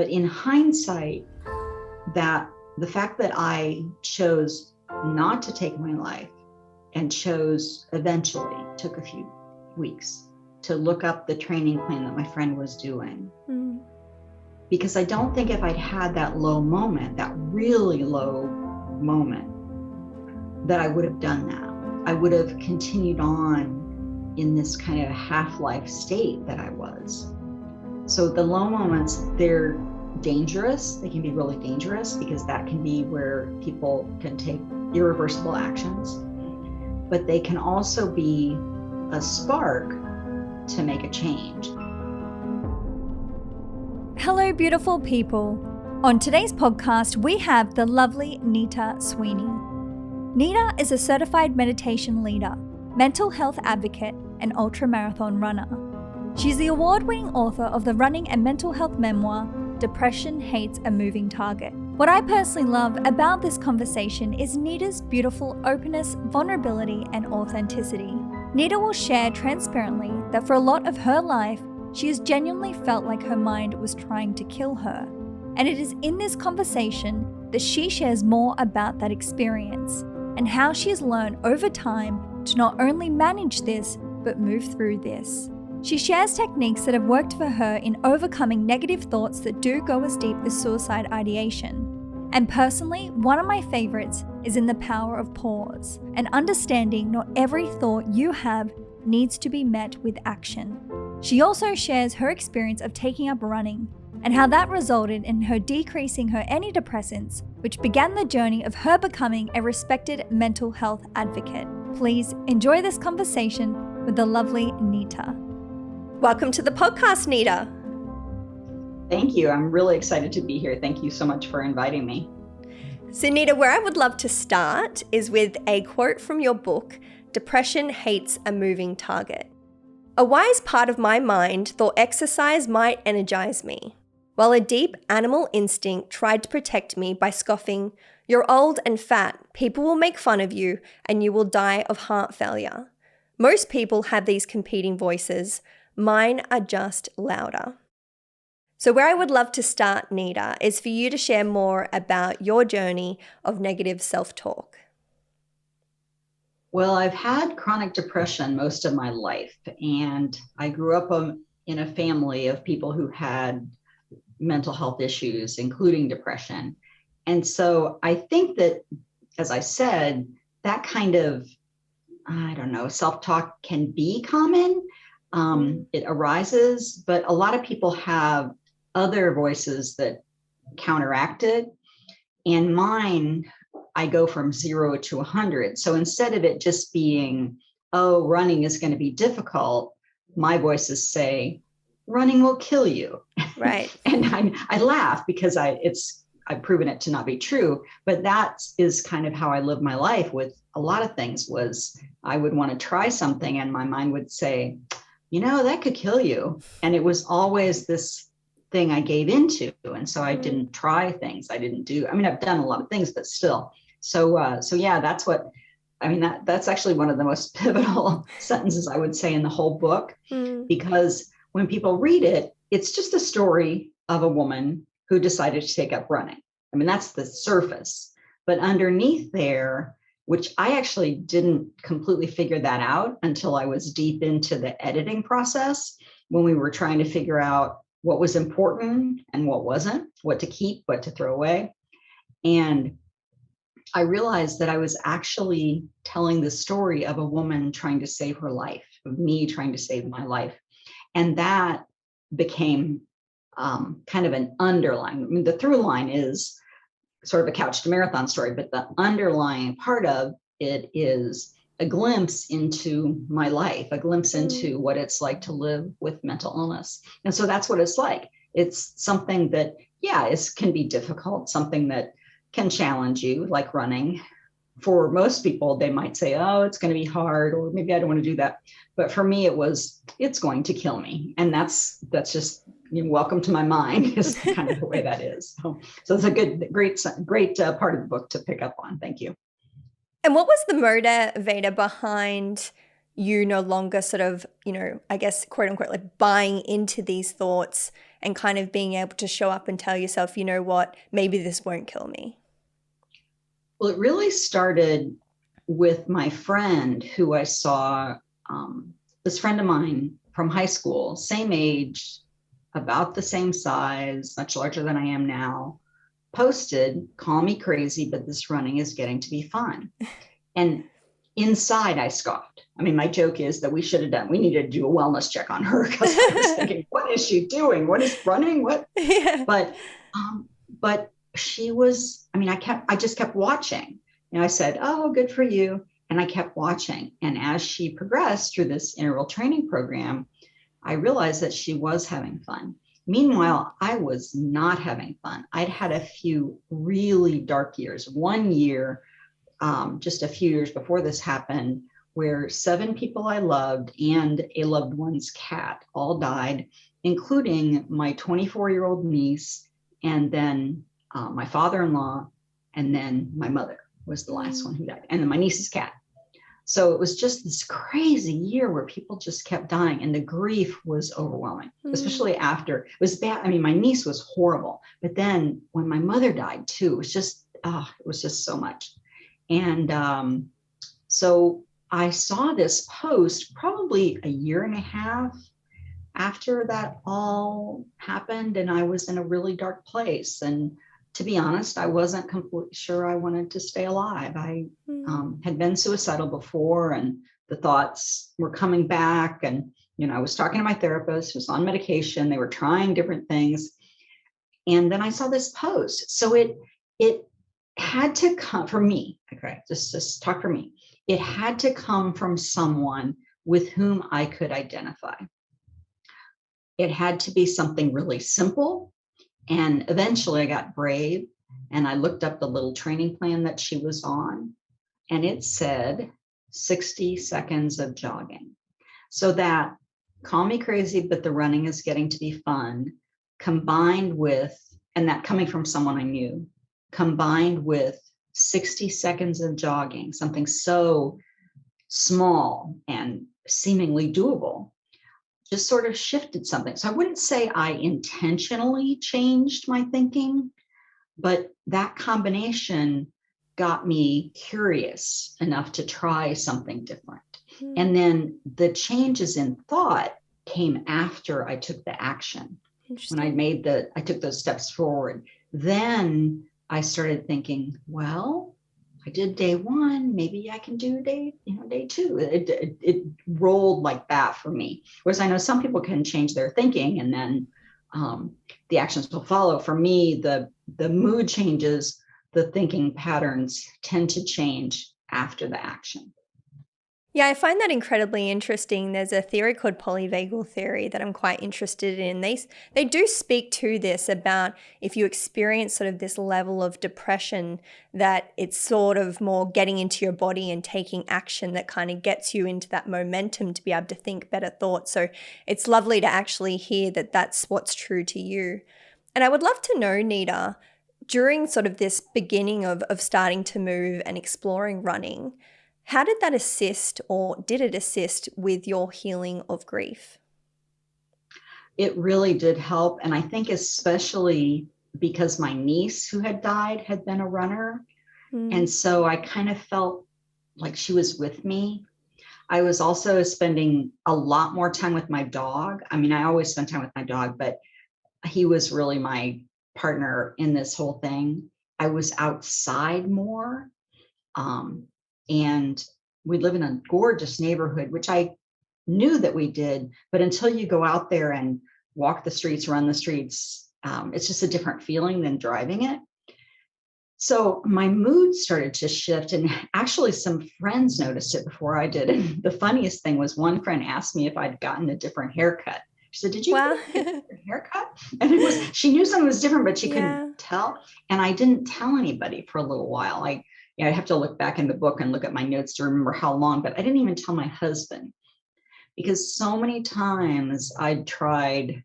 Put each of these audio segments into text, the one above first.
But in hindsight, that the fact that I chose not to take my life and eventually took a few weeks to look up the training plan that my friend was doing. Because I don't think if I'd had that low moment, that really low moment, that I would have done that. I would have continued on in this kind of half-life state that I was. So the low moments, they're dangerous. They can be really dangerous because that can be where people can take irreversible actions. But they can also be a spark to make a change. Hello, beautiful people. On today's podcast, we have the lovely Nita Sweeney. Nita is a certified meditation leader, mental health advocate, and ultramarathon runner. She's the award-winning author of the running and mental health memoir, Depression Hates a Moving Target. What I personally love about this conversation is Nita's beautiful openness, vulnerability, and authenticity. Nita will share transparently that for a lot of her life, she has genuinely felt like her mind was trying to kill her. And it is in this conversation that she shares more about that experience and how she has learned over time to not only manage this, but move through this. She shares techniques that have worked for her in overcoming negative thoughts that do go as deep as suicide ideation. And personally, one of my favorites is in the power of pause and understanding not every thought you have needs to be met with action. She also shares her experience of taking up running and how that resulted in her decreasing her antidepressants, which began the journey of her becoming a respected mental health advocate. Please enjoy this conversation with the lovely Nita. Welcome to the podcast, Nita. Thank you. I'm really excited to be here. Thank you so much for inviting me. So Nita, where I would love to start is with a quote from your book, Depression Hates a Moving Target. A wise part of my mind thought exercise might energize me, while a deep animal instinct tried to protect me by scoffing, "You're old and fat, people will make fun of you, and you will die of heart failure." Most people have these competing voices. Mine are just louder. So where I would love to start, Nita, is for you to share more about your journey of negative self-talk. Well, I've had chronic depression most of my life, and I grew up in a family of people who had mental health issues, including depression. And so I think that, as I said, that kind of, self-talk can be common. It arises, but a lot of people have other voices that counteract it. And mine, I go from 0 to 100. So instead of it just being, oh, running is going to be difficult, my voices say, running will kill you. Right. And I laugh because I've proven it to not be true. But that is kind of how I live my life with a lot of things. Was I would want to try something and my mind would say, that could kill you. And it was always this thing I gave into. And so I didn't try things. I didn't do, I've done a lot of things, but still. So yeah, that's that's actually one of the most pivotal sentences I would say in the whole book, because when people read it, it's just a story of a woman who decided to take up running. That's the surface, but underneath there, which I actually didn't completely figure that out until I was deep into the editing process, when we were trying to figure out what was important and what wasn't, what to keep, what to throw away. And I realized that I was actually telling the story of a woman trying to save her life, of me trying to save my life. And that became kind of an underlying, the through line is sort of a couch to marathon story, but the underlying part of it is a glimpse into my life, a glimpse into what it's like to live with mental illness. And so that's what it's like. It's something that, can be difficult, something that can challenge you, like running. For most people, they might say, oh, it's going to be hard, or maybe I don't want to do that. But for me, it's going to kill me. And that's just, welcome to my mind is kind of the way that is. So it's a great part of the book to pick up on. Thank you. And what was the motivator behind you no longer sort of, I guess, quote unquote, like buying into these thoughts and kind of being able to show up and tell yourself, you know what, maybe this won't kill me? Well, it really started with my friend who I saw, this friend of mine from high school, same age, about the same size, much larger than I am now, posted, "Call me crazy, but this running is getting to be fun." And inside I scoffed. I mean, my joke is that we needed to do a wellness check on her, because I was thinking, what is she doing? What is running? What? Yeah. But she was, I mean, I just kept watching. And I said, "Oh, good for you." And I kept watching. And as she progressed through this interval training program, I realized that she was having fun. Meanwhile, I was not having fun. I'd had a few really dark years. One year, just a few years before this happened, where 7 people I loved and a loved one's cat all died, including my 24-year-old niece, and then my father-in-law, and then my mother was the last one who died, and then my niece's cat. So it was just this crazy year where people just kept dying, and the grief was overwhelming, especially after. It was bad. I mean, my niece was horrible, but then when my mother died too, it was just so much. And so I saw this post probably a year and a half after that all happened, and I was in a really dark place. And to be honest, I wasn't completely sure I wanted to stay alive. I had been suicidal before, and the thoughts were coming back. And, I was talking to my therapist, who was on medication. They were trying different things. And then I saw this post. So it had to come from me. Okay, just talk for me. It had to come from someone with whom I could identify. It had to be something really simple. And eventually I got brave, and I looked up the little training plan that she was on, and it said 60 seconds of jogging. So that "call me crazy, but the running is getting to be fun," combined with, and that coming from someone I knew, combined with 60 seconds of jogging, something so small and seemingly doable, just sort of shifted something. So I wouldn't say I intentionally changed my thinking, but that combination got me curious enough to try something different. And then the changes in thought came after I took the action. When I took those steps forward, then I started thinking, well, I did day 1, maybe I can do day 2. It rolled like that for me. Whereas I know some people can change their thinking, and then the actions will follow. For me, the mood changes, the thinking patterns tend to change after the action. Yeah, I find that incredibly interesting. There's a theory called polyvagal theory that I'm quite interested in. They do speak to this about if you experience sort of this level of depression, that it's sort of more getting into your body and taking action that kind of gets you into that momentum to be able to think better thoughts. So it's lovely to actually hear that that's what's true to you. And I would love to know, Nita, during sort of this beginning of starting to move and exploring running, how did that assist, or did it assist with your healing of grief? It really did help. And I think especially because my niece who had died had been a runner. And so I kind of felt like she was with me. I was also spending a lot more time with my dog. I mean, I always spend time with my dog, but he was really my partner in this whole thing. I was outside more. And we live in a gorgeous neighborhood, which I knew that we did, but until you go out there and walk the streets, run the streets, it's just a different feeling than driving it. So my mood started to shift, and actually some friends noticed it before I did. And the funniest thing was, one friend asked me if I'd gotten a different haircut. She said, "Did you get a different haircut?" And she knew something was different, but she couldn't tell. And I didn't tell anybody for a little while. I have to look back in the book and look at my notes to remember how long, but I didn't even tell my husband, because so many times I'd tried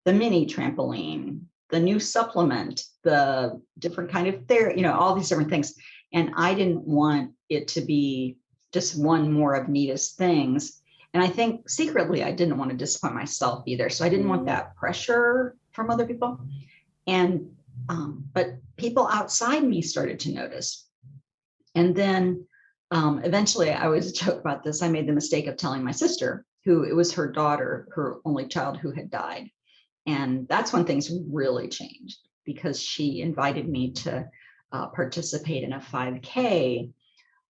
the mini trampoline, the new supplement, the different kind of therapy, all these different things. And I didn't want it to be just one more of Nita's things. And I think secretly I didn't want to disappoint myself either. So I didn't want that pressure from other people. And, but people outside me started to notice. And then eventually, I always joke about this. I made the mistake of telling my sister, who it was her daughter, her only child, who had died. And that's when things really changed, because she invited me to participate in a 5K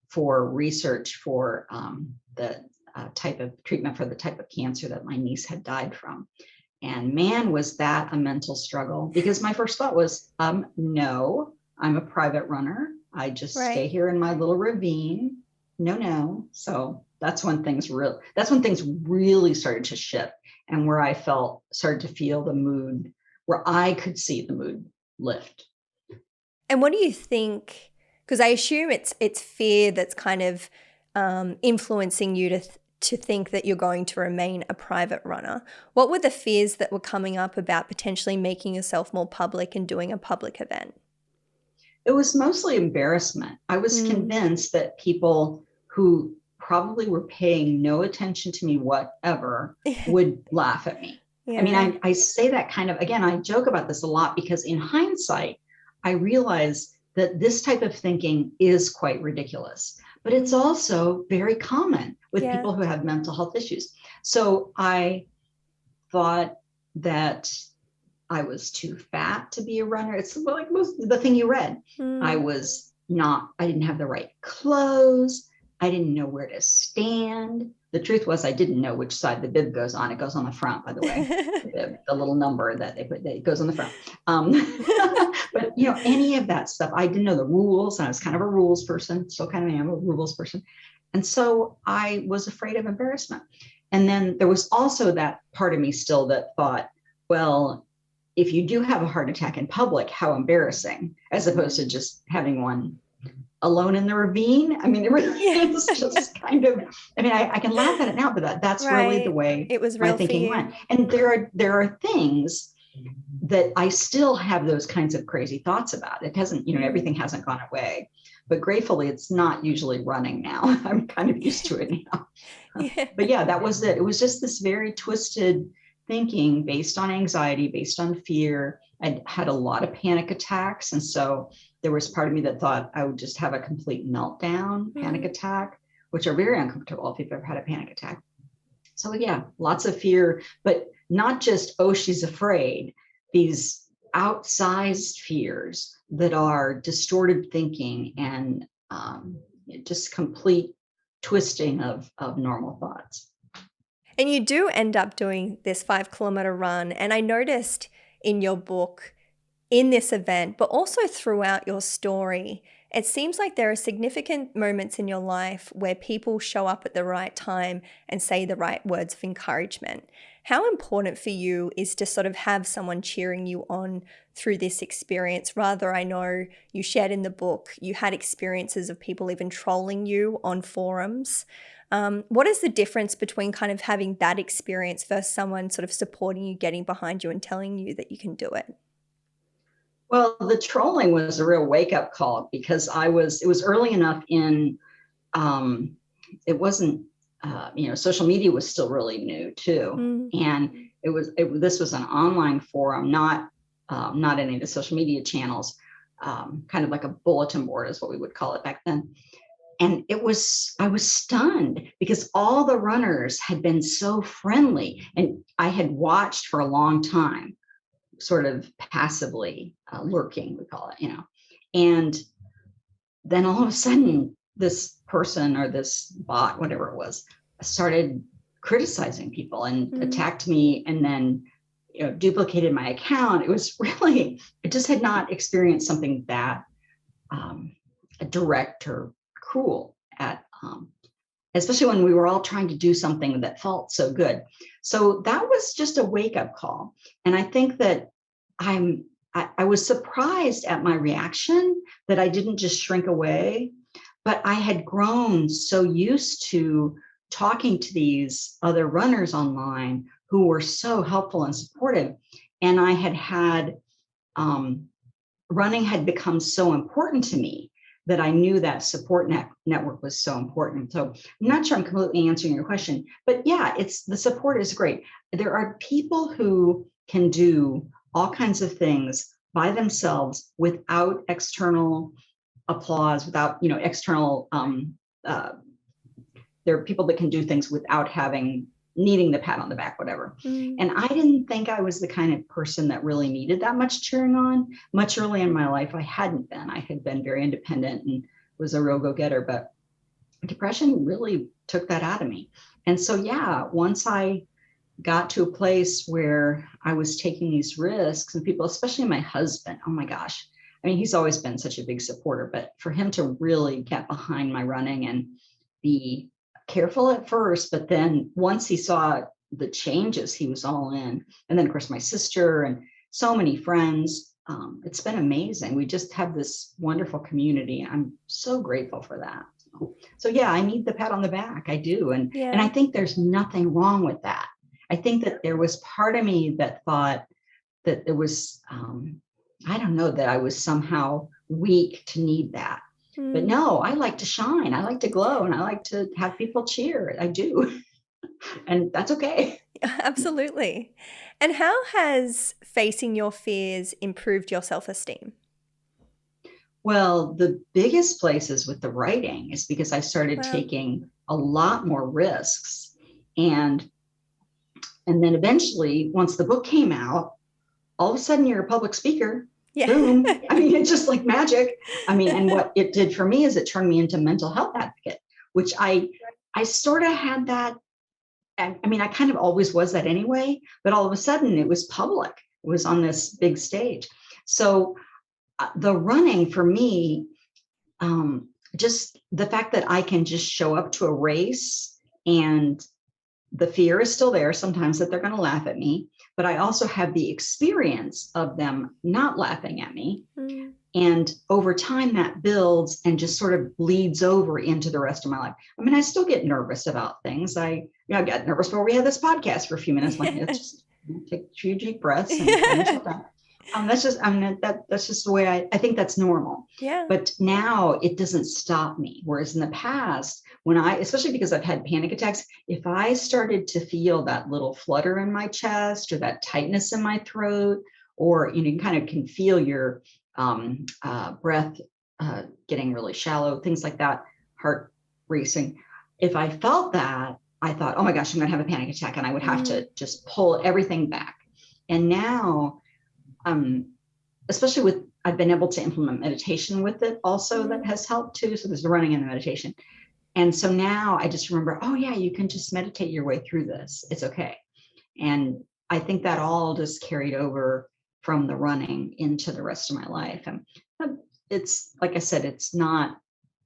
for research for the type of treatment for the type of cancer that my niece had died from. And man, was that a mental struggle, because my first thought was, no, I'm a private runner. I just stay here in my little ravine. No. So that's when things really started to shift, and where I started to feel the mood, where I could see the mood lift. And what do you think? Because I assume it's fear that's kind of influencing you to think that you're going to remain a private runner. What were the fears that were coming up about potentially making yourself more public and doing a public event? It was mostly embarrassment. I was convinced that people who probably were paying no attention to me whatever would laugh at me. Yeah. I mean, I say that kind of, again, I joke about this a lot, because in hindsight, I realize that this type of thinking is quite ridiculous, but it's also very common with people who have mental health issues. So I thought that I was too fat to be a runner. It's like the thing you read. I didn't have the right clothes. I didn't know where to stand. The truth was, I didn't know which side the bib goes on. It goes on the front, by the way, the little number that they put, it goes on the front. But any of that stuff, I didn't know the rules. And I was kind of a rules person, still kind of am a rules person. And so I was afraid of embarrassment. And then there was also that part of me still that thought, well, if you do have a heart attack in public, how embarrassing, as opposed to just having one alone in the ravine. I mean, it really is just kind of, I mean, I can laugh at it now, but that's really the way it was my thinking went. And there are things that I still have those kinds of crazy thoughts about. It hasn't, everything hasn't gone away, but gratefully it's not usually running now. I'm kind of used to it now. But yeah, that was it. It was just this very twisted thinking based on anxiety, based on fear. I had a lot of panic attacks. And so there was part of me that thought I would just have a complete meltdown, panic attack, which are very uncomfortable if you've ever had a panic attack. So yeah, lots of fear, but not just, oh, she's afraid, these outsized fears that are distorted thinking and just complete twisting of normal thoughts. And you do end up doing this 5-kilometer run. And I noticed in your book, in this event, but also throughout your story, it seems like there are significant moments in your life where people show up at the right time and say the right words of encouragement. How important for you is to sort of have someone cheering you on through this experience? Rather, I know you shared in the book, you had experiences of people even trolling you on forums. What is the difference between kind of having that experience versus someone sort of supporting you, getting behind you and telling you that you can do it? Well, the trolling was a real wake-up call, because it was early enough in, it wasn't, social media was still really new too. And this was an online forum, not any of the social media channels, kind of like a bulletin board is what we would call it back then. And I was stunned, because all the runners had been so friendly, and I had watched for a long time, sort of passively lurking, we call it, and then all of a sudden this person or this bot, whatever it was, started criticizing people and attacked me, and then duplicated my account. It was really, I just had not experienced something that direct or cruel especially when we were all trying to do something that felt so good. So that was just a wake-up call. And I think that I was surprised at my reaction, that I didn't just shrink away, but I had grown so used to talking to these other runners online who were so helpful and supportive. And I had running had become so important to me that I knew that support network was so important. So I'm not sure I'm completely answering your question, but yeah, the support is great. There are people who can do all kinds of things by themselves without external applause, without, external, there are people that can do things without needing the pat on the back, whatever. And I didn't think I was the kind of person that really needed that much cheering on. Much early in my life, I hadn't been. I had been very independent and was a real go-getter, but depression really took that out of me. And so, yeah, once I got to a place where I was taking these risks, and people, especially my husband, oh my gosh, I mean, he's always been such a big supporter, but for him to really get behind my running and be careful at first, but then once he saw the changes, he was all in. And then of course my sister and so many friends, it's been amazing. We just have this wonderful community. I'm so grateful for that. So yeah, I need the pat on the back. I do. And I think there's nothing wrong with that. I think that there was part of me that thought that there was, I don't know, that I was somehow weak to need that. But no, I like to shine. I like to glow, and I like to have people cheer. I do. And that's okay. Absolutely. And how has facing your fears improved your self-esteem? Well, the biggest places with the writing is because I started taking a lot more risks. And then eventually, once the book came out, all of a sudden you're a public speaker. Yeah. Boom. I mean, it's just like magic. I mean, and what it did for me is it turned me into a mental health advocate, which I sort of had that. I mean, I kind of always was that anyway, but all of a sudden it was public. It was on this big stage. So the running for me, just the fact that I can just show up to a race and the fear is still there sometimes that they're going to laugh at me, but I also have the experience of them not laughing at me. And over time that builds and just sort of bleeds over into the rest of my life. I mean, I still get nervous about things. I got nervous before we had this podcast for a few minutes. Like, let's just take a few deep breaths and finish that. That's just the way I think that's normal. Yeah. But now it doesn't stop me. Whereas in the past, especially because I've had panic attacks, if I started to feel that little flutter in my chest or that tightness in my throat, or you kind of can feel your breath getting really shallow, things like that, heart racing. If I felt that, I thought, oh my gosh, I'm going to have a panic attack, and I would have to just pull everything back. And now, especially I've been able to implement meditation with it also, that has helped too. So there's the running and the meditation. And so now I just remember, oh yeah, you can just meditate your way through this. It's okay. And I think that all just carried over from the running into the rest of my life. And it's, like I said,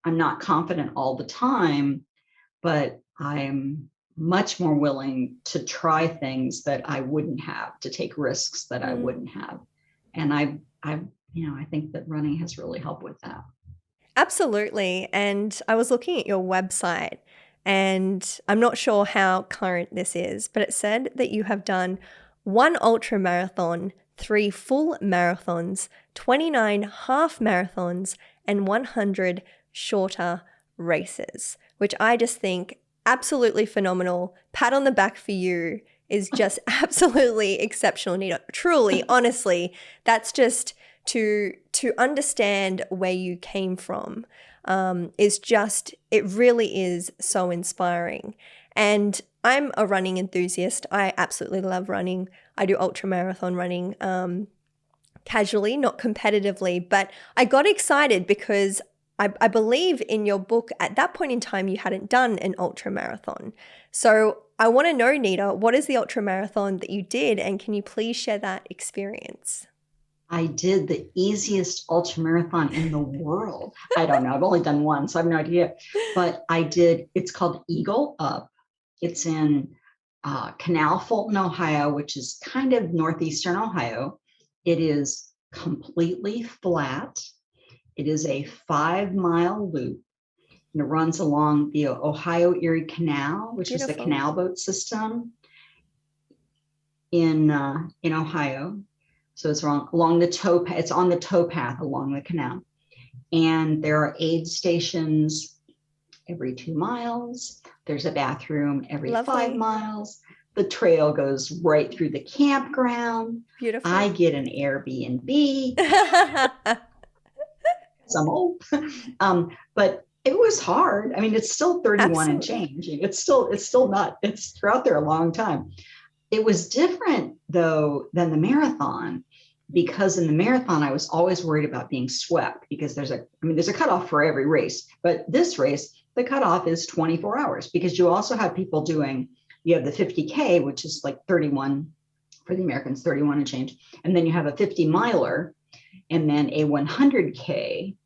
I'm not confident all the time, but I'm much more willing to try things that I wouldn't have, to take risks that I wouldn't have. And I think that running has really helped with that. Absolutely. And I was looking at your website, and I'm not sure how current this is, but it said that you have done 1 ultramarathon, 3 full marathons, 29 half marathons, and 100 shorter races, which I just think absolutely phenomenal. Pat on the back for you is just absolutely exceptional, Nita. Truly, honestly, that's just to understand where you came from it really is so inspiring. And I'm a running enthusiast. I absolutely love running. I do ultramarathon running casually, not competitively, but I got excited because I believe in your book at that point in time you hadn't done an ultramarathon. So I want to know, Nita, what is the ultramarathon that you did, and can you please share that experience? I did the easiest ultramarathon in the world. I don't know. I've only done one, so I have no idea. But it's called Eagle Up. It's in Canal Fulton, Ohio, which is kind of northeastern Ohio. It is completely flat. It is a 5-mile loop, and it runs along the Ohio Erie Canal, which is the canal boat system in Ohio. So it's along the it's on the towpath along the canal. And there are aid stations every 2 miles. There's a bathroom every Lovely. 5 miles. The trail goes right through the campground. Beautiful. I get an Airbnb. I'm old. But it was hard. I mean, it's still 31 and change. It's still not, it's throughout there a long time. It was different though than the marathon, because in the marathon, I was always worried about being swept, because there's a cutoff for every race, but this race, the cutoff is 24 hours, because you also have people doing, you have the 50K, which is like 31 for the Americans, 31 and change. And then you have a 50 miler, and then a 100K,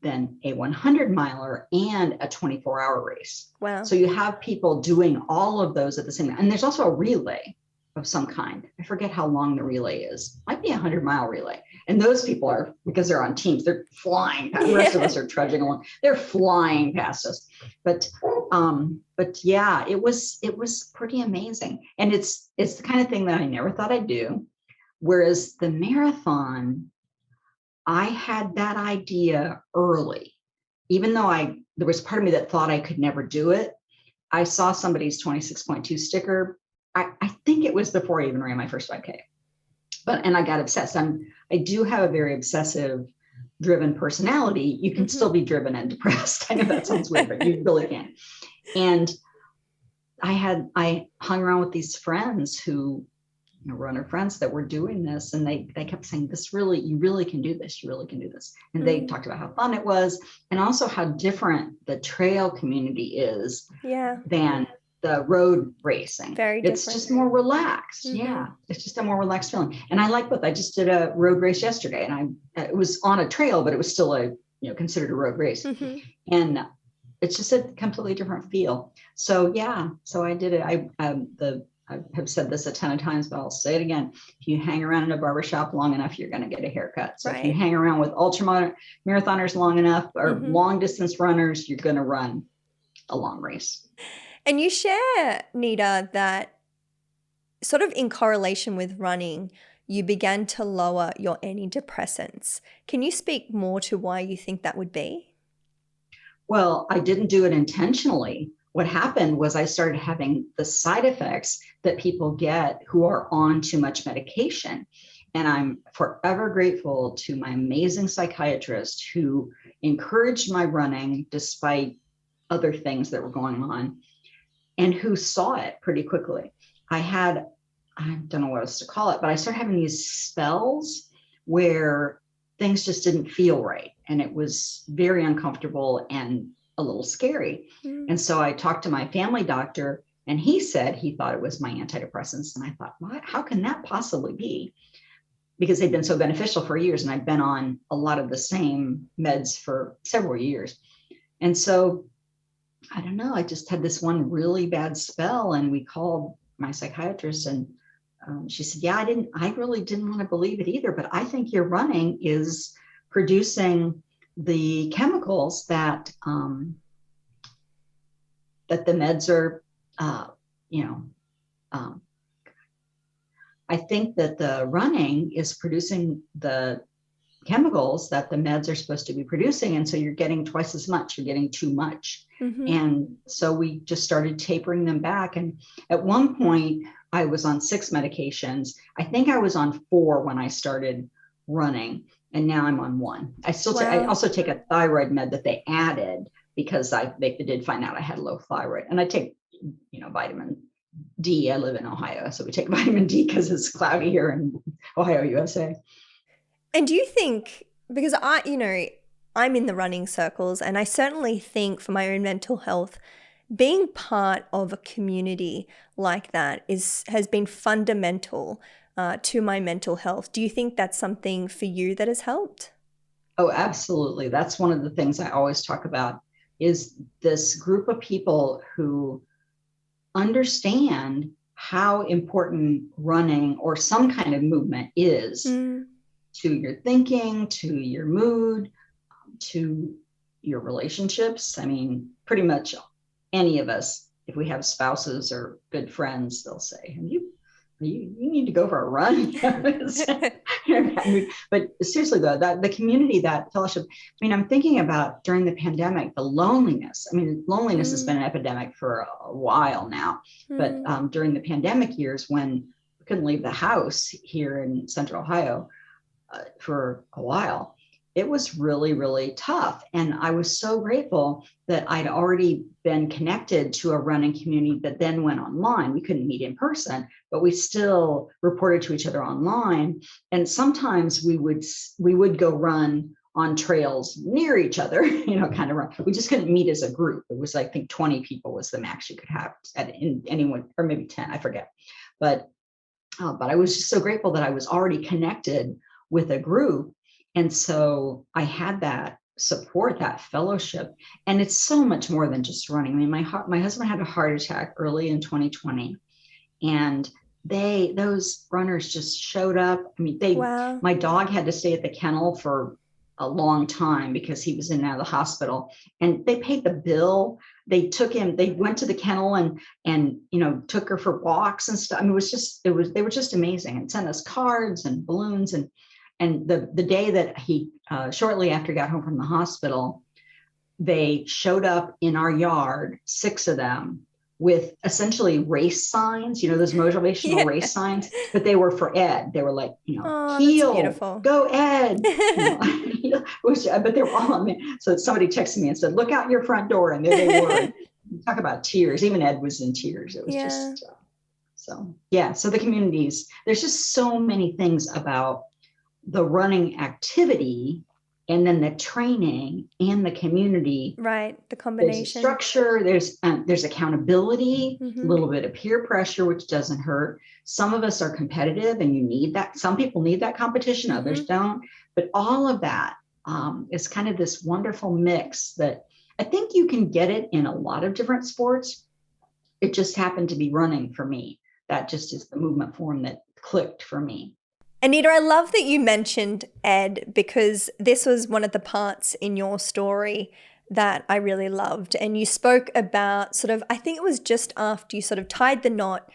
then a 100 miler, and a 24-hour race. Wow. So you have people doing all of those at the same time. And there's also a relay of some kind. I forget how long the relay is. Might be a 100-mile relay. And those people are, because they're on teams, they're flying past. The rest of us are trudging along. They're flying past us. But yeah, it was pretty amazing. And it's the kind of thing that I never thought I'd do. Whereas the marathon, I had that idea early, even though there was part of me that thought I could never do it. I saw somebody's 26.2 sticker. I think it was before I even ran my first 5K, and I got obsessed. I do have a very obsessive driven personality. You can still be driven and depressed. I know that sounds weird, but you really can. And I hung around with these friends who, runner friends that were doing this, and they kept saying, you really can do this. You really can do this. And they talked about how fun it was, and also how different the trail community is than the road racing. Very different. It's just more relaxed. Yeah. It's just a more relaxed feeling. And I like both. I just did a road race yesterday, and it was on a trail, but it was still considered a road race. And it's just a completely different feel. So yeah, so I did it. I have said this a ton of times, but I'll say it again. If you hang around in a barbershop long enough, you're going to get a haircut. So if you hang around with ultramarathoners long enough, or long distance runners, you're going to run a long race. And you share, Nita, that sort of in correlation with running, you began to lower your antidepressants. Can you speak more to why you think that would be? Well, I didn't do it intentionally. What happened was I started having the side effects that people get who are on too much medication. And I'm forever grateful to my amazing psychiatrist who encouraged my running despite other things that were going on, and who saw it pretty quickly. I don't know what else to call it, but I started having these spells where things just didn't feel right. And it was very uncomfortable and a little scary. And so I talked to my family doctor, and he said he thought it was my antidepressants. And I thought, what? How can that possibly be? Because they've been so beneficial for years, and I've been on a lot of the same meds for several years. And so I don't know, I just had this one really bad spell, and we called my psychiatrist, and she said, yeah, I really didn't want to believe it either, but I think your running is producing the chemicals that that the meds are, I think that the running is producing the chemicals that the meds are supposed to be producing. And so you're getting twice as much, you're getting too much. And so we just started tapering them back. And at one point I was on 6 medications. I think I was on 4 when I started running, and now I'm on 1. I also take a thyroid med that they added because they did find out I had low thyroid. And I take, vitamin D. I live in Ohio, so we take vitamin D because it's cloudy here in Ohio, USA. And do you think, because I'm in the running circles, and I certainly think for my own mental health, being part of a community like that has been fundamental to my mental health. Do you think that's something for you that has helped? Oh, absolutely. That's one of the things I always talk about, is this group of people who understand how important running or some kind of movement is to your thinking, to your mood, to your relationships. I mean, pretty much any of us, if we have spouses or good friends, they'll say, have you you need to go for a run. But seriously though, that the community, that fellowship, I mean, I'm thinking about during the pandemic, the loneliness. I mean, loneliness has been an epidemic for a while now, but during the pandemic years when we couldn't leave the house here in Central Ohio for a while, it was really, really tough. And I was so grateful that I'd already been connected to a running community that then went online. We couldn't meet in person, but we still reported to each other online. And sometimes we would go run on trails near each other, kind of run. We just couldn't meet as a group. It was, I think 20 people was the max you could have in anyone, or maybe 10, I forget. But I was just so grateful that I was already connected with a group. And so I had that support, that fellowship. And it's so much more than just running. I mean, my husband had a heart attack early in 2020. And those runners just showed up. I mean, wow. My dog had to stay at the kennel for a long time because he was in and out of the hospital, and they paid the bill. They went to the kennel and took her for walks and stuff. I mean, they were just amazing, and sent us cards and balloons. And the day that he, shortly after he got home from the hospital, they showed up in our yard, 6 of them, with essentially race signs, those motivational race signs, but they were for Ed. They were like, heel, go Ed. But they were all, so somebody texted me and said, look out your front door. And there they were. Talk about tears. Even Ed was in tears. It was just, so the communities, there's just so many things about the running activity, and then the training and the community. Right, the combination. There's structure, there's accountability, a little bit of peer pressure, which doesn't hurt. Some of us are competitive and you need that. Some people need that competition, others don't. But all of that is kind of this wonderful mix that I think you can get it in a lot of different sports. It just happened to be running for me. That just is the movement form that clicked for me. Anita, I love that you mentioned Ed, because this was one of the parts in your story that I really loved. And you spoke about I think it was just after you sort of tied the knot,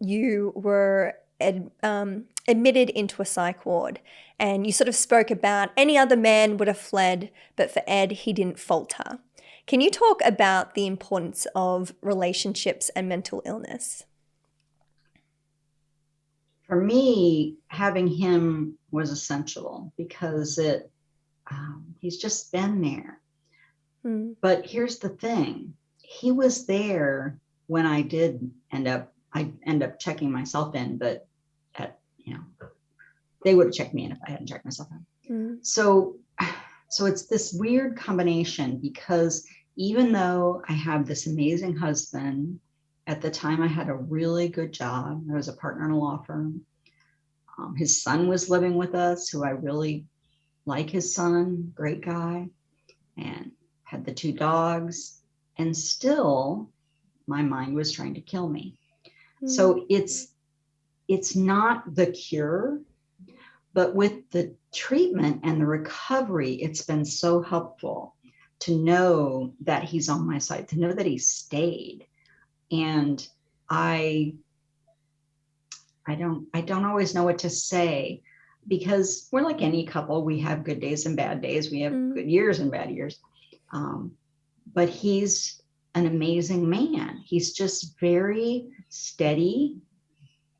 you were admitted into a psych ward, and you sort of spoke about any other man would have fled, but for Ed, he didn't falter. Can you talk about the importance of relationships and mental illness? For me, having him was essential because he's just been there. But here's the thing. He was there when I did end up checking myself in, but they would have checked me in if I hadn't checked myself in. So it's this weird combination, because even though I have this amazing husband, at the time I had a really good job. I was a partner in a law firm. His son was living with us, who I really like his son, great guy, and had the 2 dogs. And still my mind was trying to kill me. So it's not the cure, but with the treatment and the recovery, it's been so helpful to know that he's on my side, to know that he stayed. And I don't always know what to say, because we're like any couple. We have good days and bad days. We have good years and bad years. But he's an amazing man. He's just very steady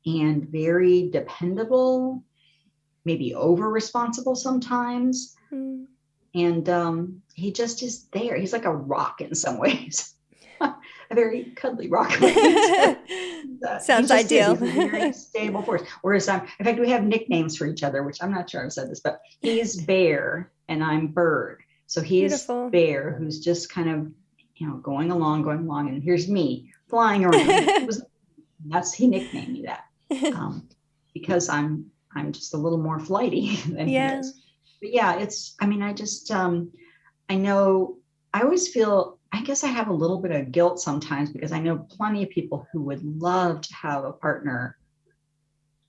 and very dependable, maybe over responsible sometimes. And he just is there. He's like a rock in some ways. A very cuddly rock. Sounds ideal. He's a very stable force. Whereas in fact, we have nicknames for each other, which I'm not sure I've said this, but he's Bear and I'm Bird. So he's Beautiful. Bear, who's just kind of, going along, and here's me flying around. He nicknamed me that because I'm just a little more flighty than he is. But I know, I always feel, I guess I have a little bit of guilt sometimes, because I know plenty of people who would love to have a partner,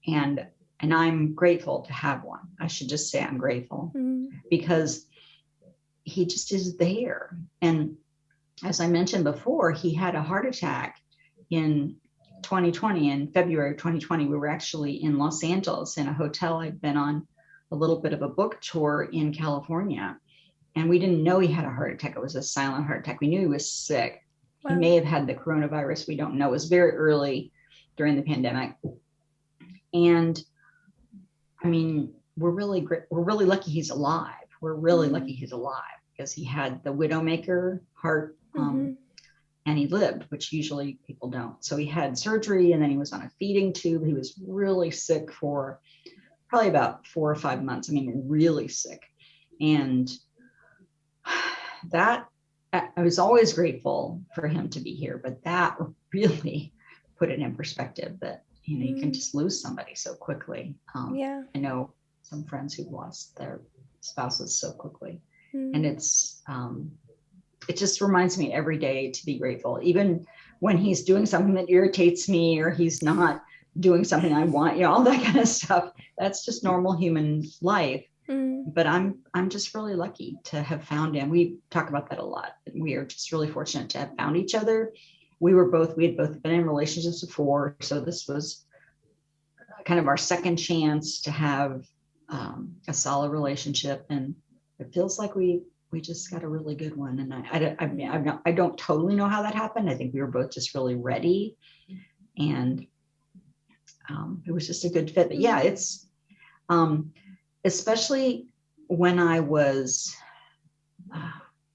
and I'm grateful to have one. I should just say I'm grateful because he just is there. And as I mentioned before, he had a heart attack in 2020, in February of 2020, we were actually in Los Angeles in a hotel. I'd been on a little bit of a book tour in California, and we didn't know he had a heart attack. It was a silent heart attack. We knew he was sick. Wow. He may have had the coronavirus. We don't know. It was very early during the pandemic. And I mean, we're really lucky he's alive. We're really lucky he's alive because he had the widowmaker heart, and he lived, which usually people don't. So he had surgery, and then he was on a feeding tube. He was really sick for probably about 4 or 5 months. I mean, really sick. And that, I was always grateful for him to be here, but that really put it in perspective that, you know, you can just lose somebody so quickly. I know some friends who've lost their spouses so quickly. And it just reminds me every day to be grateful, even when he's doing something that irritates me, or he's not doing something I want, you know, all that kind of stuff. That's just normal human life. But I'm just really lucky to have found him. We talk about that a lot. We are just really fortunate to have found each other. We had both been in relationships before, so this was kind of our second chance to have a solid relationship, and it feels like we just got a really good one. And I don't totally know how that happened. I think we were both just really ready, and it was just a good fit. But yeah, it's especially when I was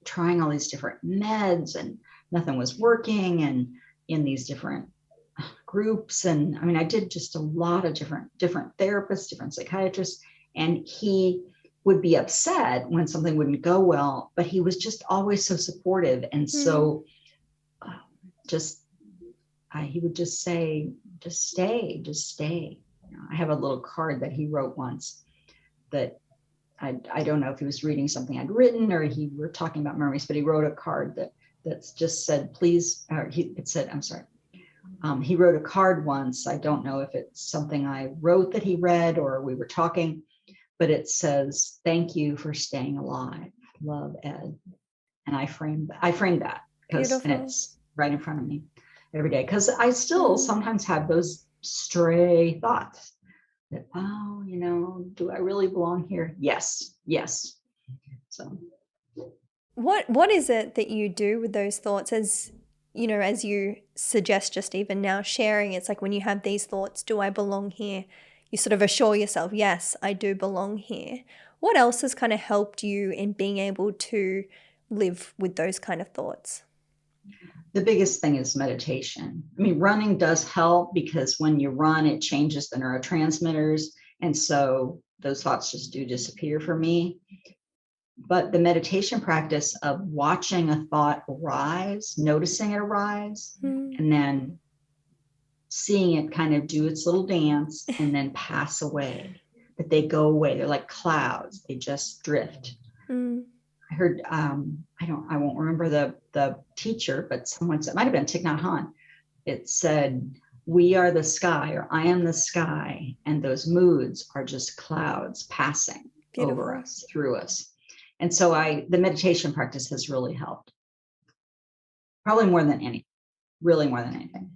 trying all these different meds and nothing was working, and in these different groups. And I mean, I did just a lot of different therapists, different psychiatrists, and he would be upset when something wouldn't go well, but he was just always so supportive. And so he would just say, just stay. You know, I have a little card that he wrote once that I don't know if he was reading something I'd written or we were talking about memories, but he wrote a card that's just said, please, he wrote a card once. I don't know if it's something I wrote that he read or we were talking, but it says, thank you for staying alive. Love, Ed. And I framed that because it's right in front of me every day. Because I still sometimes have those stray thoughts that, oh, you know, do I really belong here? Yes. So what is it that you do with those thoughts, as you know, as you suggest just even now sharing? It's like when you have these thoughts, do I belong here? You sort of assure yourself, yes, I do belong here. What else has kind of helped you in being able to live with those kind of thoughts? The biggest thing is meditation. I mean, running does help because when you run, it changes the neurotransmitters. And so those thoughts just do disappear for me. But the meditation practice of watching a thought arise, noticing it arise, and then seeing it kind of do its little dance and then pass away, that they go away. They're like clouds. They just drift. I heard, I won't remember the teacher, but someone said, it might've been Thich Nhat Hanh. It said, we are the sky, or I am the sky. And those moods are just clouds passing over us, through us. And so the meditation practice has really helped. Probably more than anything, really more than anything.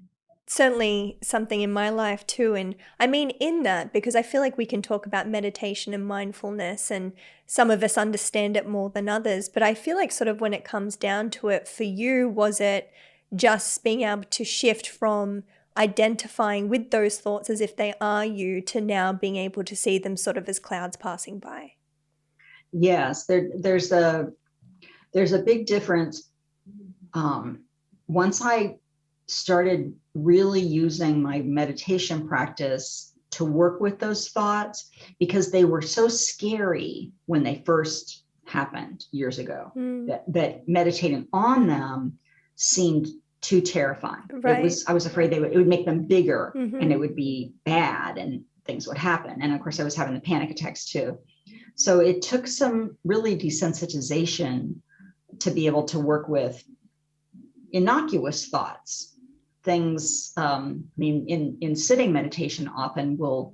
Certainly something in my life too. And I mean, in that, because I feel like we can talk about meditation and mindfulness, and some of us understand it more than others. But I feel like sort of when it comes down to it, for you, was it just being able to shift from identifying with those thoughts as if they are you to now being able to see them sort of as clouds passing by? Yes, there's a big difference. Once I started really using my meditation practice to work with those thoughts, because they were so scary when they first happened years ago, that meditating on them seemed too terrifying. Right. I was afraid it would make them bigger, and it would be bad and things would happen. And of course I was having the panic attacks too. So it took some really desensitization to be able to work with innocuous thoughts. Things, in sitting meditation often we'll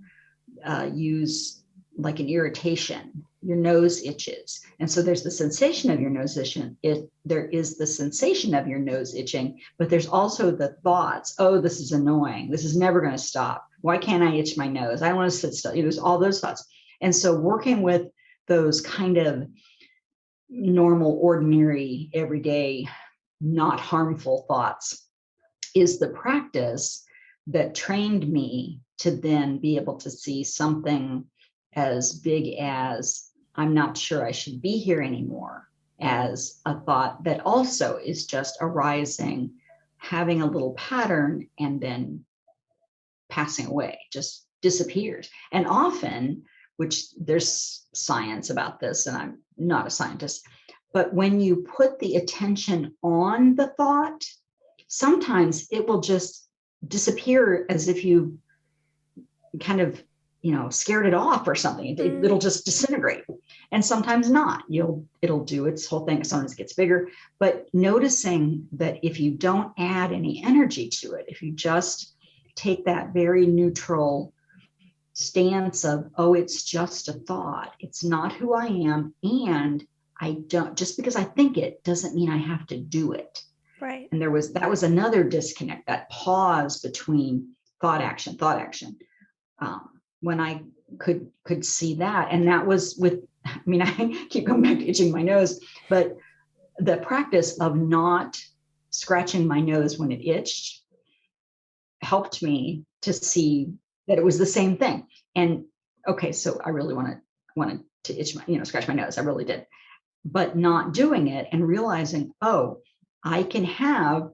use like an irritation your nose itches. And so there's the sensation of your nose itching. There is the sensation of your nose itching, but there's also the thoughts, oh, this is annoying. This is never going to stop. Why can't I itch my nose? I don't want to sit still. There's all those thoughts. And so working with those kind of normal, ordinary, everyday, not harmful thoughts is the practice that trained me to then be able to see something as big as I'm not sure I should be here anymore, as a thought that also is just arising, having a little pattern, and then passing away, just disappears. And often, which there's science about this, and I'm not a scientist, but when you put the attention on the thought, sometimes it will just disappear as if you kind of scared it off or something. It'll just disintegrate. And sometimes not. It'll do its whole thing. Sometimes it gets bigger. But noticing that if you don't add any energy to it, if you just take that very neutral stance of, oh, it's just a thought. It's not who I am. And I don't, just because I think it doesn't mean I have to do it. Right. And that was another disconnect, that pause between thought, action. When I could see that. And that was I keep going back to itching my nose, but the practice of not scratching my nose when it itched helped me to see that it was the same thing. And okay, so I really wanted to itch scratch my nose. I really did, but not doing it and realizing, oh, I can have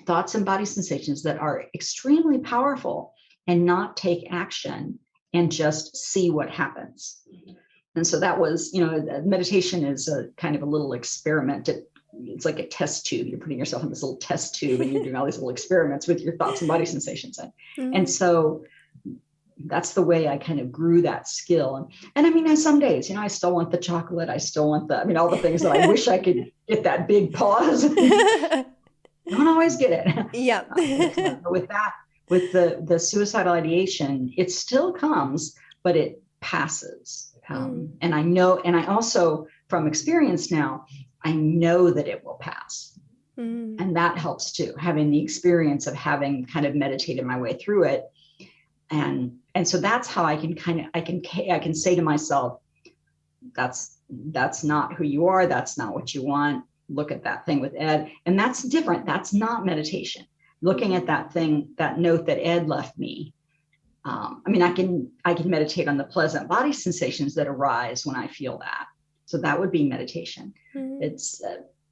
thoughts and body sensations that are extremely powerful and not take action and just see what happens. And so that was, meditation is a kind of a little experiment. It's like a test tube. You're putting yourself in this little test tube and you're doing all these little experiments with your thoughts and body sensations. And so that's the way I kind of grew that skill. And some days, I still want the chocolate. I still want all the things that I wish I could get that big pause. Don't always get it. Yeah. With the suicidal ideation, it still comes, but it passes. And I know, and I also, from experience now, I know that it will pass. And that helps too, having the experience of having kind of meditated my way through it. And so that's how I can say to myself, that's not who you are. That's not what you want. Look at that thing with Ed. And that's different. That's not meditation. Looking at that thing, that note that Ed left me. I can meditate on the pleasant body sensations that arise when I feel that. So that would be meditation. It's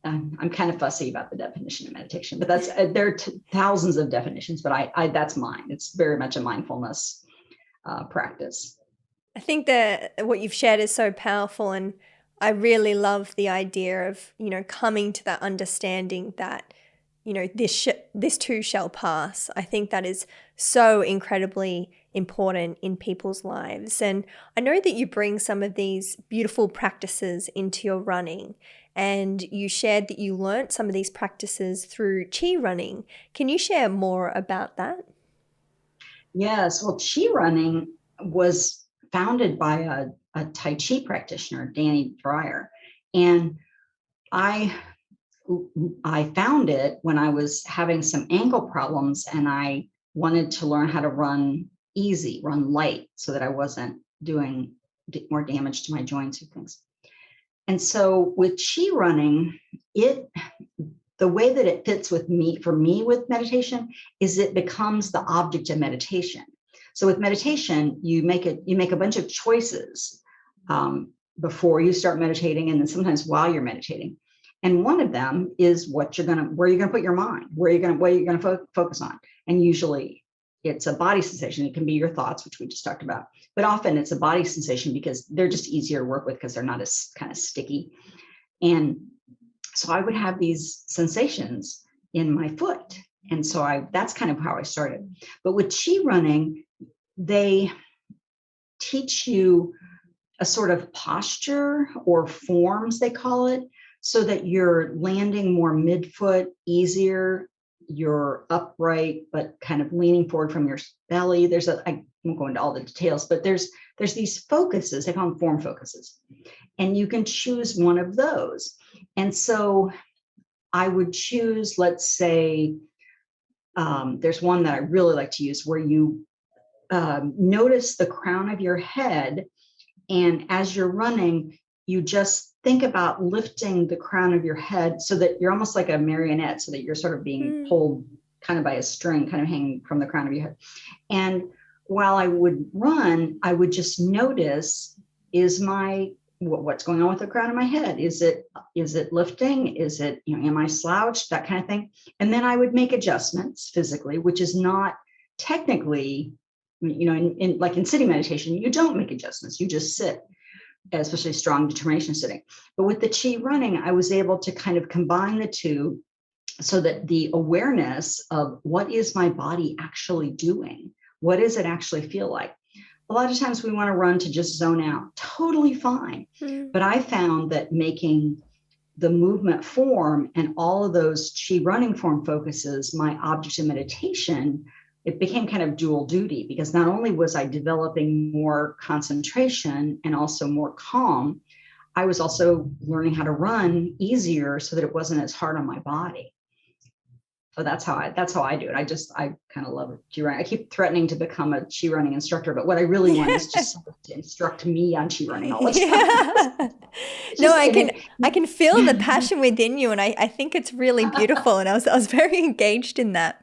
I'm kind of fussy about the definition of meditation, but that's there are thousands of definitions, but I that's mine. It's very much a mindfulness practice. I think that what you've shared is so powerful, and I really love the idea of coming to that understanding that this too shall pass. I think that is so incredibly important in people's lives. And I know that you bring some of these beautiful practices into your running, and you shared that you learnt some of these practices through Chi running. Can you share more about that? Yes. Well, Chi running was founded by a Tai Chi practitioner, Danny Dreyer. And I found it when I was having some ankle problems, and I wanted to learn how to run easy, run light, so that I wasn't doing more damage to my joints or things. And so with Chi running, the way that it fits with me with meditation is it becomes the object of meditation. So with meditation, you make a bunch of choices before you start meditating, and then sometimes while you're meditating. And one of them is where you're going to put your mind, what you're going to focus on. And usually it's a body sensation. It can be your thoughts, which we just talked about, but often it's a body sensation because they're just easier to work with because they're not as kind of sticky. And so I would have these sensations in my foot. And so that's kind of how I started. But with Chi running, they teach you a sort of posture or forms, they call it, so that you're landing more midfoot, easier, you're upright, but kind of leaning forward from your belly. I won't go into all the details, but there's there's these focuses, they call them form focuses, and you can choose one of those. And so I would choose, let's say, there's one that I really like to use where you notice the crown of your head. And as you're running, you just think about lifting the crown of your head so that you're almost like a marionette, so that you're sort of being pulled kind of by a string, kind of hanging from the crown of your head. And while I would run, I would just notice, what's going on with the crown of my head? Is it lifting? Is it, am I slouched? That kind of thing. And then I would make adjustments physically, which is not technically, in sitting meditation, you don't make adjustments. You just sit, especially strong determination sitting. But with the Chi running, I was able to kind of combine the two so that the awareness of what is my body actually doing? What does it actually feel like? A lot of times we want to run to just zone out. Totally fine. But I found that making the movement form and all of those Chi running form focuses my object of meditation, it became kind of dual duty, because not only was I developing more concentration and also more calm, I was also learning how to run easier so that it wasn't as hard on my body. So that's how I do it. I kind of love Chi running. I keep threatening to become a Chi running instructor, but what I really want is just someone to instruct me on Chi running all the time. No, I can feel the passion within you, and I think it's really beautiful. And I was very engaged in that.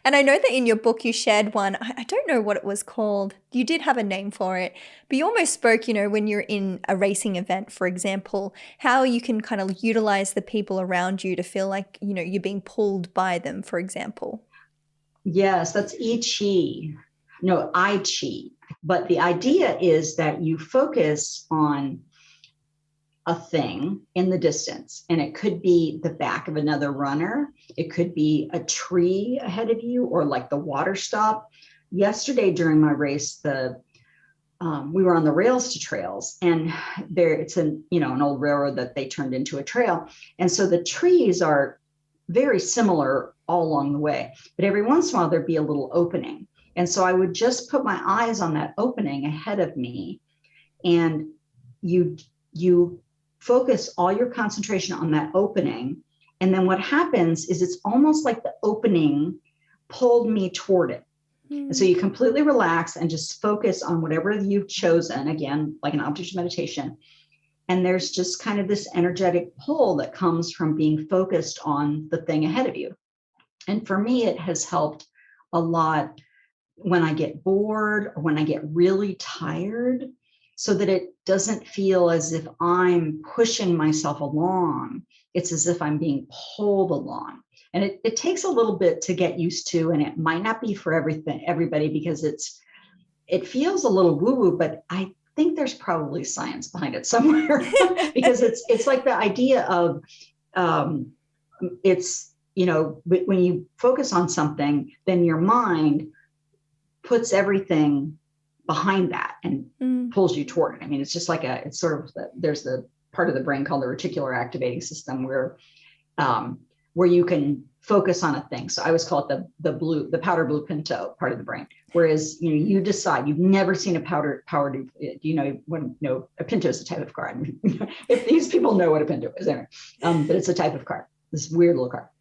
And I know that in your book you shared one. I don't know what it was called. You did have a name for it, but you almost spoke, when you're in a racing event, for example, how you can kind of utilize the people around you to feel like, you're being pulled by them, for example. Yes, that's I Chi. No, I Chi. But the idea is that you focus on a thing in the distance, and it could be the back of another runner. It could be a tree ahead of you, or like the water stop. Yesterday during my race, we were on the rails to trails, and it's an old railroad that they turned into a trail. And so the trees are very similar all along the way, but every once in a while there'd be a little opening. And so I would just put my eyes on that opening ahead of me, and you focus all your concentration on that opening. And then what happens is it's almost like the opening pulled me toward it. And so you completely relax and just focus on whatever you've chosen, again, like an object of meditation. And there's just kind of this energetic pull that comes from being focused on the thing ahead of you. And for me, it has helped a lot when I get bored or when I get really tired, so that it doesn't feel as if I'm pushing myself along. It's as if I'm being pulled along. And it takes a little bit to get used to, and it might not be for everybody, because it feels a little woo-woo, but I think there's probably science behind it somewhere. Because it's like the idea of when you focus on something, then your mind puts everything behind that and pulls you toward it. I mean, it's just like there's the part of the brain called the reticular activating system where you can focus on a thing. So I always call it the powder blue pinto part of the brain. Whereas, you decide, you've never seen a powder, a pinto is a type of car. I mean, if these people know what a pinto is, anyway, but it's a type of car, this weird little car.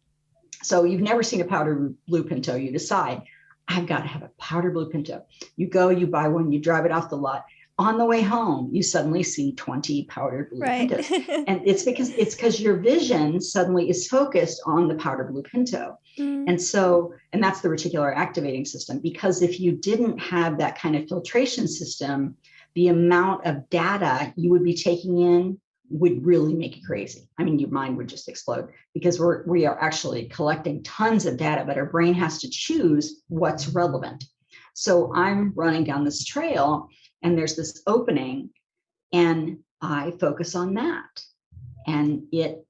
So you've never seen a powder blue pinto. You decide, I've got to have a powder blue pinto. You go, you buy one, you drive it off the lot. On the way home, you suddenly see 20 powdered blue pintos. And it's because your vision suddenly is focused on the powder blue pinto. And that's the reticular activating system. Because if you didn't have that kind of filtration system, the amount of data you would be taking in would really make you crazy. I mean, your mind would just explode, because we are actually collecting tons of data, but our brain has to choose what's relevant. So I'm running down this trail, and there's this opening, and I focus on that, and it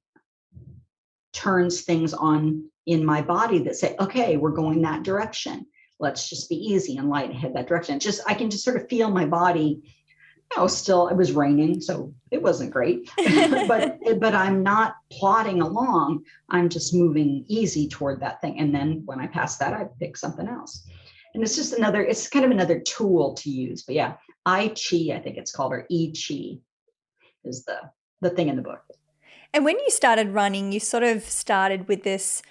turns things on in my body that say, okay, we're going that direction. Let's just be easy and light and head that direction. I can just sort of feel my body. Still, it was raining, so it wasn't great, but I'm not plodding along. I'm just moving easy toward that thing. And then when I pass that, I pick something else. And it's kind of another tool to use. But yeah, I Chi, I think it's called, or E Chi is the thing in the book. And when you started running, you sort of started with this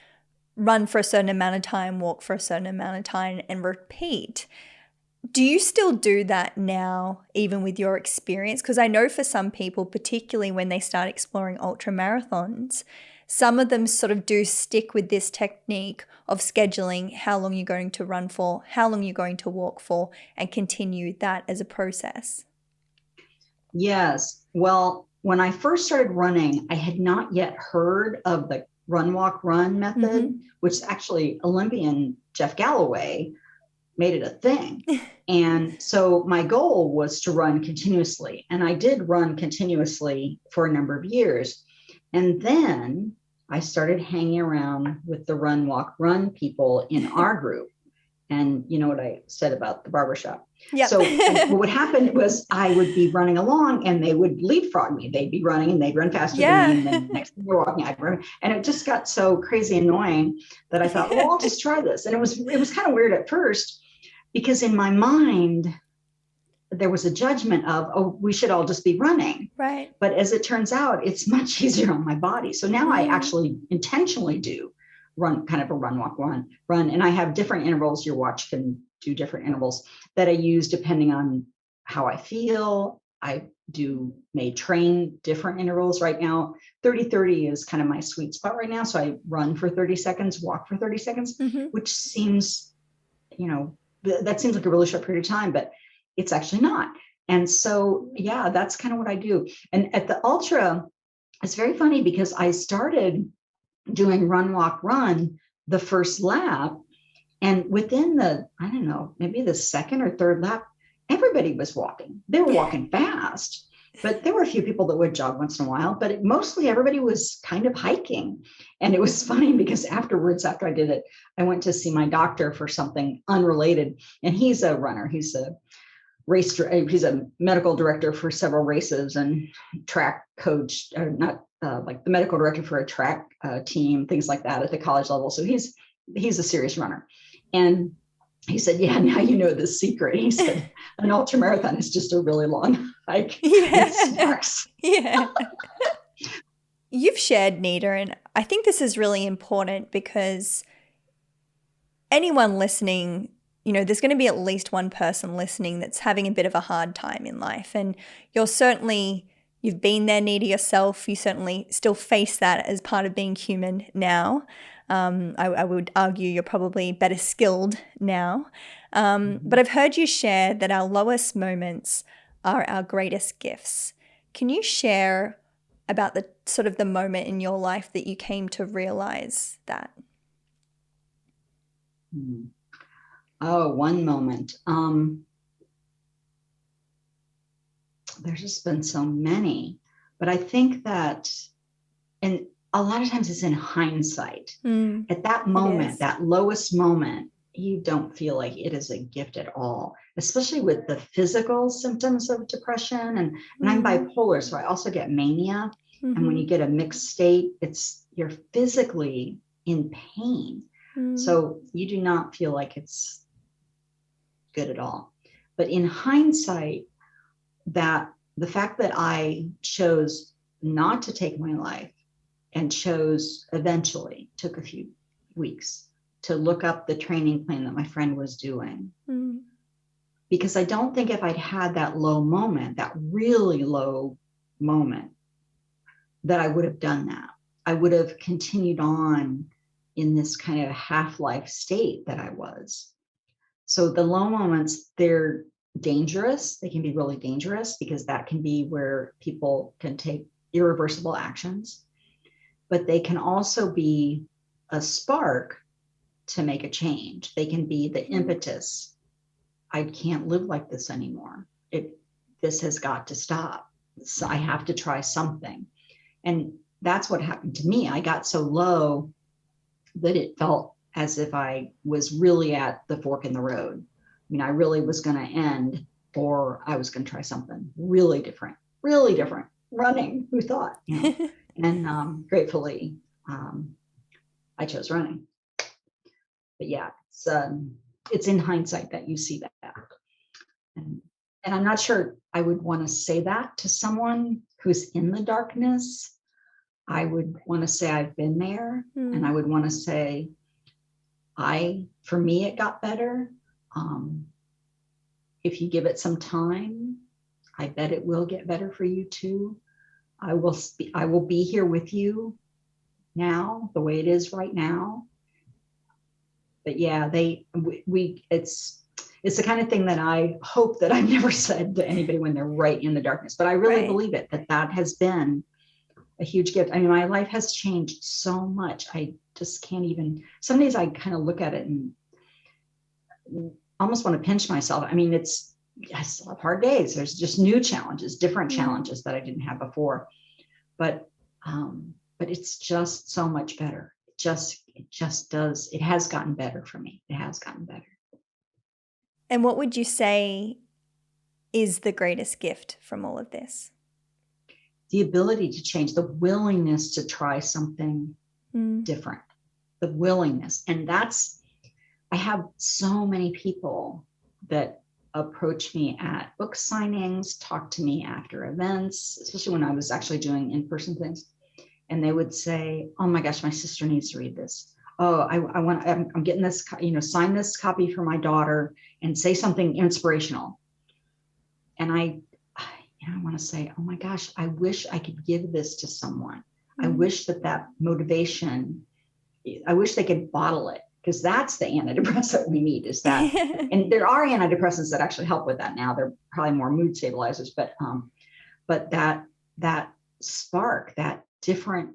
run for a certain amount of time, walk for a certain amount of time, and repeat. Do you still do that now, even with your experience? Because I know for some people, particularly when they start exploring ultra marathons, some of them sort of do stick with this technique of scheduling how long you're going to run for, how long you're going to walk for, and continue that as a process. Yes. Well, when I first started running, I had not yet heard of the run, walk, run method, which actually Olympian Jeff Galloway made it a thing. And so my goal was to run continuously. And I did run continuously for a number of years. And then I started hanging around with the run, walk, run people in our group. And you know what I said about the barbershop. Yep. So what happened was I would be running along and they would leapfrog me. They'd be running and they'd run faster than me. And then next thing you're walking, I'd run. And it just got so crazy annoying that I thought, well, I'll just try this. And it was kind of weird at first because in my mind, there was a judgment of, oh, we should all just be running. Right. But as it turns out, it's much easier on my body. So now I actually intentionally do run, kind of a run, walk, run. And I have different intervals. Your watch can do different intervals that I use depending on how I feel. I may train different intervals right now. 30-30 is kind of my sweet spot right now. So I run for 30 seconds, walk for 30 seconds, which seems, that seems like a really short period of time, but it's actually not. And so, yeah, that's kind of what I do. And at the ultra, it's very funny because I started doing run, walk, run the first lap. And within maybe the second or third lap, everybody was walking. They were walking fast, but there were a few people that would jog once in a while, but mostly everybody was kind of hiking. And it was funny because afterwards, after I did it, I went to see my doctor for something unrelated. And he's a runner. He's a he's a medical director for several races and track coach, or not like the medical director for a track team, things like that at the college level. So he's a serious runner. And he said, yeah, now you know the secret. He said, an ultramarathon is just a really long hike. Yeah. Snacks. Yeah. You've shared, Nita, and I think this is really important because anyone listening, there's going to be at least one person listening that's having a bit of a hard time in life. And you've been there, Nita, yourself. You certainly still face that as part of being human now. I would argue you're probably better skilled now. But I've heard you share that our lowest moments are our greatest gifts. Can you share about the sort of the moment in your life that you came to realize that? Oh, one moment. There's just been so many, but I think that, and a lot of times it's in hindsight. At that moment, that lowest moment, you don't feel like it is a gift at all, especially with the physical symptoms of depression. And I'm bipolar, so I also get mania. And when you get a mixed state, you're physically in pain. So you do not feel like it's good at all. But in hindsight, that the fact that I chose not to take my life and took a few weeks to look up the training plan that my friend was doing. Because I don't think if I'd had that low moment, that really low moment, that I would have done that. I would have continued on in this kind of half-life state that I was. So the low moments, they're dangerous. They can be really dangerous because that can be where people can take irreversible actions. But they can also be a spark to make a change. They can be the impetus. I can't live like this anymore. This has got to stop. So I have to try something. And that's what happened to me. I got so low that it felt as if I was really at the fork in the road. I mean, I really was going to end, or I was going to try something really different. Running, who thought? And gratefully, I chose running. But yeah, it's in hindsight that you see that. And I'm not sure I would want to say that to someone who's in the darkness. I would want to say I've been there, and I would want to say, for me, it got better. If you give it some time, I bet it will get better for you too. I will be here with you now, the way it is right now. But yeah, it's the kind of thing that I hope that I've never said to anybody when they're right in the darkness. But I really believe it, that has been a huge gift. I mean, my life has changed so much. I just can't even, some days I kind of look at it and almost want to pinch myself. I mean, I still have hard days. There's just new challenges, different challenges that I didn't have before. But it's just so much better. It has gotten better for me. It has gotten better. And what would you say is the greatest gift from all of this? The ability to change, the willingness to try something different, the willingness. And I have so many people that approach me at book signings, talk to me after events, especially when I was actually doing in-person things. And they would say, oh my gosh, my sister needs to read this. Oh, I'm getting this, sign this copy for my daughter and say something inspirational. And I want to say, oh my gosh, I wish I could give this to someone. I wish that motivation, I wish they could bottle it, because that's the antidepressant we need, is that. And there are antidepressants that actually help with that now. They're probably more mood stabilizers, but that spark, that different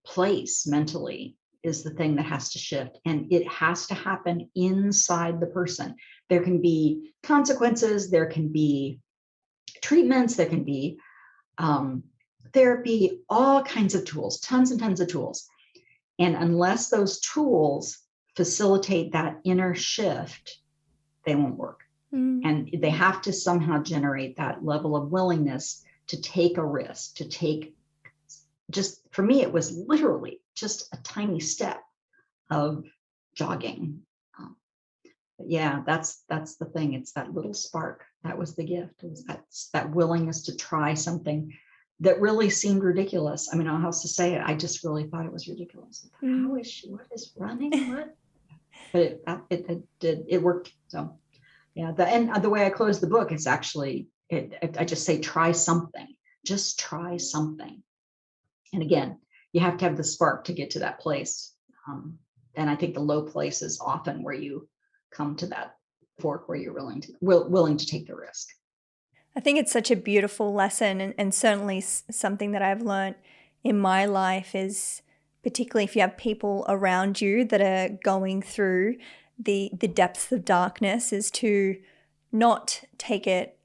place mentally is the thing that has to shift, and it has to happen inside the person. There can be consequences, there can be treatments, there can be therapy, all kinds of tools, tons and tons of tools. And unless those tools facilitate that inner shift, they won't work. And they have to somehow generate that level of willingness to take a risk, for me, it was literally just a tiny step of jogging. But yeah, that's the thing. It's that little spark. That was the gift. It was that willingness to try something that really seemed ridiculous. I mean, I don't know how else to say it. I just really thought it was ridiculous. What is running? What? But it worked. So yeah, the way I close the book is actually, I just say, try something. Just try something. And again, you have to have the spark to get to that place. And I think the low place is often where you come to that fork where you're willing to take the risk. I think it's such a beautiful lesson, and certainly something that I've learned in my life is, particularly if you have people around you that are going through the depths of darkness, is to not take it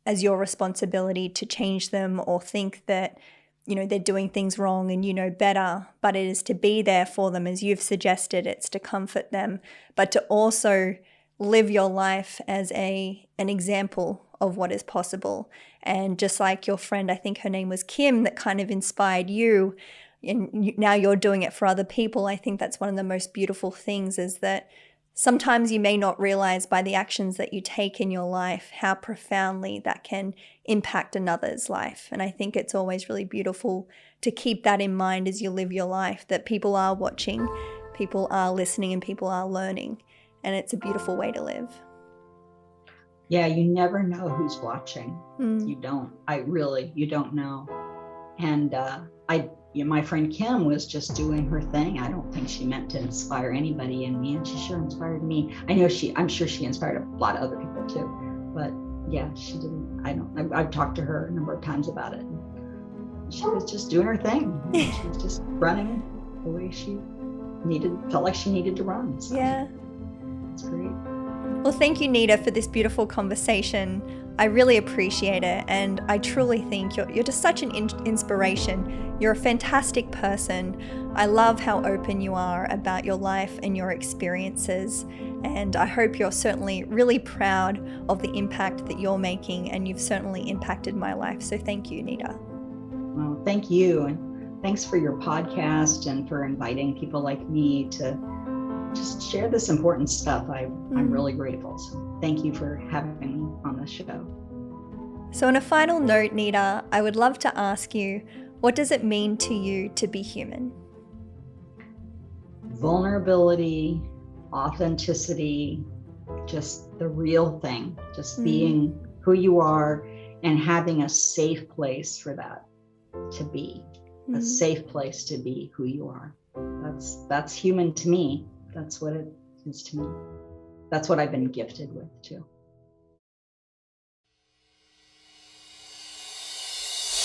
as your responsibility to change them or think that they're doing things wrong and better, but it is to be there for them, as you've suggested. It's to comfort them, but to also live your life as an example of what is possible. And just like your friend, I think her name was Kim, that kind of inspired you, and now you're doing it for other people. I think that's one of the most beautiful things, is that sometimes you may not realize by the actions that you take in your life how profoundly that can impact another's life. And I think it's always really beautiful to keep that in mind as you live your life, that people are watching, people are listening, and people are learning. And it's a beautiful way to live. Yeah, you never know who's watching. You don't. You don't know. And my friend Kim was just doing her thing. I don't think she meant to inspire anybody in me, and she sure inspired me. I'm sure she inspired a lot of other people too. But yeah, she didn't. I've talked to her a number of times about it. She was just doing her thing. She was just running the way she felt like she needed to run. So yeah. It's great. Well, thank you, Nita, for this beautiful conversation. I really appreciate it, and I truly think you're just such an inspiration. You're a fantastic person. I love how open you are about your life and your experiences, and I hope you're certainly really proud of the impact that you're making, and you've certainly impacted my life. So thank you, Nita. Well, thank you, and thanks for your podcast and for inviting people like me to just share this important stuff. I'm really grateful. So thank you for having me on the show. So on a final note, Nita, I would love to ask you, what does it mean to you to be human? Vulnerability, authenticity, just the real thing, just being who you are and having a safe place for that to be, a safe place to be who you are. That's human to me. That's what it is to me. That's what I've been gifted with too.